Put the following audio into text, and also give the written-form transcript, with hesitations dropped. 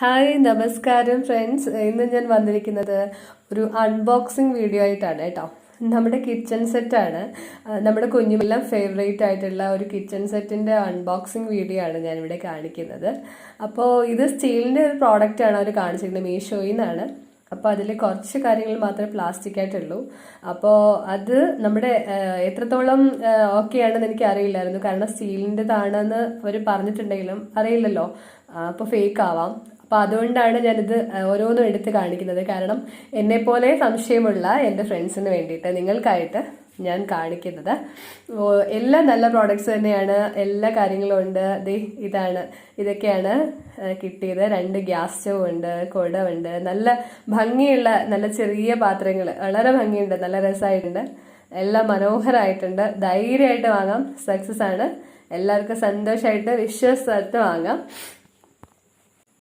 Hi നമസ്കാരം friends. ഇന്ന് ഞാൻ വന്നിരിക്കുന്നത് ഒരു അൺബോക്സിങ് വീഡിയോ ആയിട്ടാണ് കേട്ടോ. നമ്മുടെ കിച്ചൺ സെറ്റാണ്, നമ്മുടെ കുഞ്ഞുമെല്ലാം ഫേവറേറ്റ് ആയിട്ടുള്ള ഒരു കിച്ചൺ സെറ്റിൻ്റെ അൺബോക്സിങ് വീഡിയോ ആണ് ഞാനിവിടെ കാണിക്കുന്നത്. അപ്പോൾ ഇത് സ്റ്റീലിൻ്റെ ഒരു പ്രോഡക്റ്റാണ് അവർ കാണിച്ചിരിക്കുന്നത്, മീഷോയിൽ നിന്നാണ്. അപ്പോൾ അതിൽ കുറച്ച് കാര്യങ്ങൾ മാത്രമേ പ്ലാസ്റ്റിക് ആയിട്ടുള്ളൂ. അപ്പോൾ അത് നമ്മുടെ എത്രത്തോളം ഓക്കെ ആണെന്ന് എനിക്ക് അറിയില്ലായിരുന്നു, കാരണം സ്റ്റീലിൻ്റെതാണെന്ന് അവർ പറഞ്ഞിട്ടുണ്ടെങ്കിലും അറിയില്ലല്ലോ, അപ്പോൾ ഫേക്ക് ആവാം. അപ്പോൾ അതുകൊണ്ടാണ് ഞാനിത് ഓരോന്നും എടുത്ത് കാണിക്കുന്നത്. കാരണം എന്നെപ്പോലെ സംശയമുള്ള എൻ്റെ ഫ്രണ്ട്സിന് വേണ്ടിയിട്ട്, നിങ്ങൾക്കായിട്ട് ഞാൻ കാണിക്കുന്നത്. എല്ലാം നല്ല പ്രോഡക്റ്റ്സ് തന്നെയാണ്, എല്ലാ കാര്യങ്ങളും ഉണ്ട്. ഇതൊക്കെയാണ് കിട്ടിയത്. 2 ഗ്യാസ് സ്റ്റവ് ഉണ്ട്, കുടമുണ്ട്, നല്ല ഭംഗിയുള്ള നല്ല ചെറിയ പാത്രങ്ങൾ, വളരെ ഭംഗിയുണ്ട്, നല്ല രസമായിട്ടുണ്ട്, എല്ലാം മനോഹരമായിട്ടുണ്ട്. ധൈര്യമായിട്ട് വാങ്ങാം, സക്സസ് ആണ്. എല്ലാവർക്കും സന്തോഷമായിട്ട് വിശ്വസിച്ച് വാങ്ങാം.